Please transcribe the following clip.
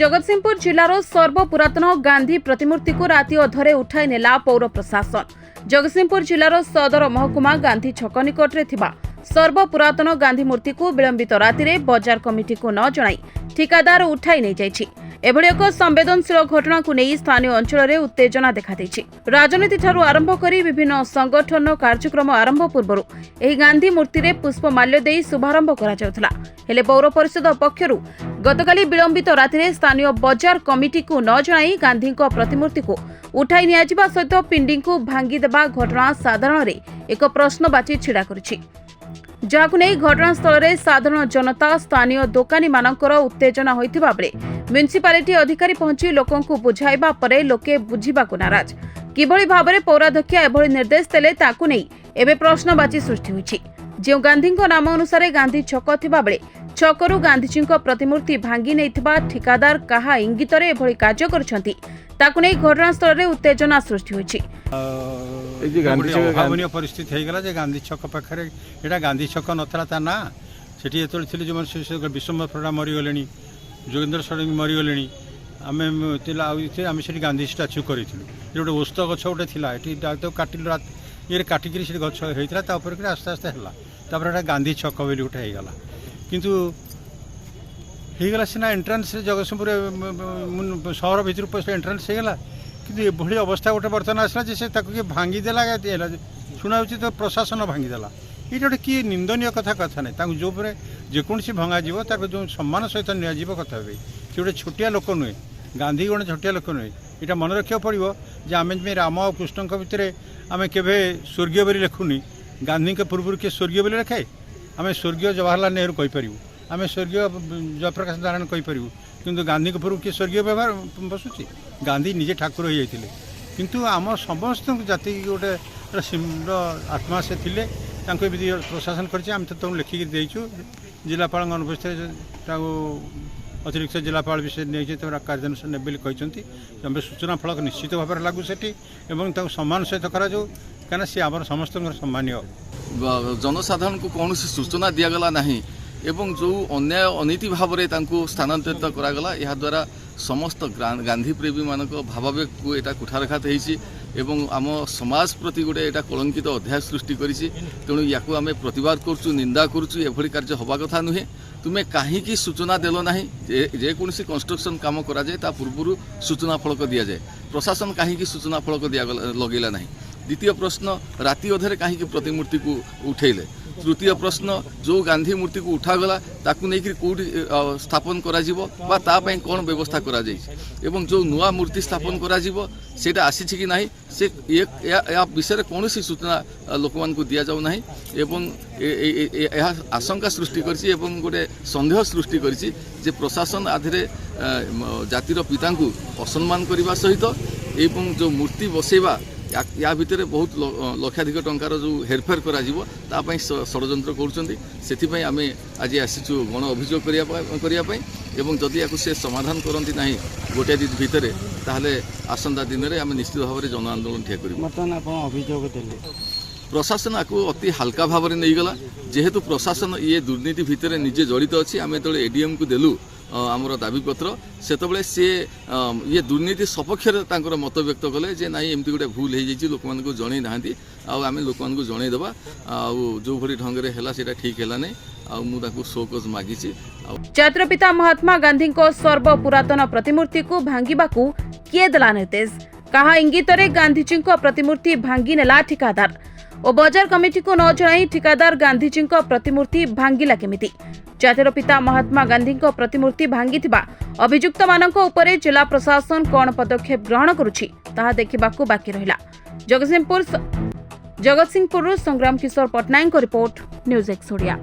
जगतसिंहपुर जिलार सर्वपुरातन गांधी प्रतिमूर्ति को राति अधरे उठाई नेला पौर प्रशासन। जगतसिंहपुर जिलार सदर महकुमा गांधी छक निकटरे थिबा सर्वपुरातन गांधी मूर्ति को विलंबित राति बजार कमिटी को न जणाई ठिकादार उठाई नहीं जाइछि। एभଳି एक संवेदनशील घटना को नहीं स्थानीय अंचल में उत्तेजना देखा देछि। राजनीति ठारू आरंभ करी विभिन्न संगठन कार्यक्रम आरंभ पूर्व एही गांधी मूर्ति रे पुष्पमाल्य देई शुभारंभ करा जाउथला। हेले पौर परिषद पक्षरु गतकाली विलंबित राति स्थानीय बजार कमिटी को न जणाई गांधी प्रतिमूर्ति को उठाई नियाजिबा सहित पिंडी को भांगी देबा घटना साधारण रे एक प्रश्नवाची छिड़ा करिछि। जहाकु नहीं घटनास्थल में साधारण जनता स्थानीय दोकानी मानकर उत्तेजना होइथिबा बेले म्युनिसिपालिटी अधिकारी पहुंची लोकंकु बुझाइबा परे लोके बुझिबाकु नाराज। किभଳି भाबरे पौराध्यक्ष एभଳି निर्देश देले ताकु नहीं एबे प्रश्नवाची सृष्टि होइछि। जे गांधीको नाम अनुसार गांधी छक थिबा बेले छकरु गांधीजीको प्रतिमूर्ति भांगी नैथिबा ठिकादार काहा इंगितरे एभଳି कार्य करछंती ताकु नहीं घटनास्थल में उत्तेजना सृष्टि होइछि। अभावनीय परिस्थिति हो गला जे गांधी छक पाखे एटा गांधी छक नथला ता ना सेठी एतल थिले जो विश्वम्बर फड़ा मरीगले जोगेन्द्र षडंगी मरीगले आम से गांधी स्टाच्यू करूँ गोटे ओस्त गछ गोटे थी तो काटिल रात ये काटिक गछ होता आस्ते आस्ते है गांधी छक बोली गोटे होगा किंतु होगा सीना एंट्रांस जगतसिंहपुर सहर भर पशा एंट्रांस होगा कि एभली अवस्था गोटे बर्तमान आसला से किए भांगीदेला शुणा तो प्रशासन भांगीदेला ये गोटे किए निंदनीय कथा नहीं जो जेकोसी भंगा जो सम्मान सहित निजी कथा हे सी गोटे छोटिया लोक नुहे गांधी गोटे छोटिया लोक नुहे यहाँ मन रखा पड़ो जे आम राम और कृष्ण भितर आम के स्वर्गीय बोली लिखुनी गांधी के पूर्व किए स्वर्गीय बोली रखे आम स्वर्गीय जवाहरलाल नेहरू कहीपर आम स्वर्गीय जयप्रकाश नारायण कहीपर किंतु गांधी के पूर्व किए स्वर्गीय व्यवहार बसुची गांधी निजे ठाकुर हो जाते किंतु आम समस्त जाति गोटे आत्मा से थिले प्रशासन कर लिखिकी देचु जिलापाल अनुपस्थित अतिरिक्त जिलापाल विषय नहीं कार्यानुष्ठान ने कहते सूचना फलक निश्चित भाव में लागू से सम्मान सहित करा कहीं सी आम समस्त सम्मानीय जनसाधारण को कौन सूचना दिगला नहीं एवं जो अन्याय अनीति भाव में स्थानांतरित करागला यह द्वारा समस्त गांधी प्रेमी मान भावावेग को यहाँ कुठारघात होती आम समाज प्रति गोटे यहाँ कलंकित अध्याय सृष्टि करी तेणु या आम प्रतिवाद करुँ निंदा करुँ एभली कार्य हवा कथा नुहे तुम्हें कहीं सूचना देल ना जेकोसी कंस्ट्रक्शन काम कराए पूर्व सूचना फलक दि जाए प्रशासन कहीं सूचना फलक दिया लगेला ना। द्वितीय प्रश्न राति अधरे कहीं प्रतिमूर्ति को उठेले। तृतीय प्रश्न जो गांधी मूर्ति को उठागला ताकू नहीं कौटी स्थापन करा कौन व्यवस्था करा एवं जो नुआ मूर्ति स्थापन करा आसी कि नहीं से या विषय कौन सूचना लोक मान को दि जाऊना एवं आशंका सृष्टि कर गोटे सन्देह सृष्टि कर प्रशासन आधे जातिर पिता को असम्मान करने सहित एवं जो मूर्ति बसैवा या भितर बहुत लक्षाधिक टंकार जो हेरफेर कर षड्यंत्र कर आम आज आसीचु गण अभियोग करने एवं जदि या से समाधान करती ना गोटे दिन भितर ताहले आसंता दिन में आम निश्चित भाव में जन आंदोलन ठिया कर प्रशासन आपको अति हल्का भाव में नहीं गला जेहेतु प्रशासन ये दुर्नीति भितर निजे जड़ित अच्छी आम जो एडीएम को देलु आमर दाबीपत्र से सी ये दुर्नीति सपक्ष मत व्यक्त कले जे नाई एमती गोटे भूल हो लोक मान जन ना आम लोक मान जनईदेवा जो भरी ढंग से ठीक है नहीं मुझे शोकज मागी। जातिर पिता महात्मा गांधी को सर्वपुरातन प्रतिमूर्ति को भांगिबा को किए देला निर्देश कहा इंगितरे गांधीजी प्रतिमूर्ति भांगी नेला ठिकादार और बजार कमिटी को न जणाई ठिकादार गांधीजी प्रतिमूर्ति भांगिला केमिति। जातिर पिता महात्मा गांधी प्रतिमूर्ति भांगिथिबा अभियुक्त मानक उपरे जिला प्रशासन कौन पदक्षेप ग्रहण करुछि ताहा देखिबाकू बाकी रहिला। Jagatsinghpur Sangram Kishore Patnaik report News X Odia.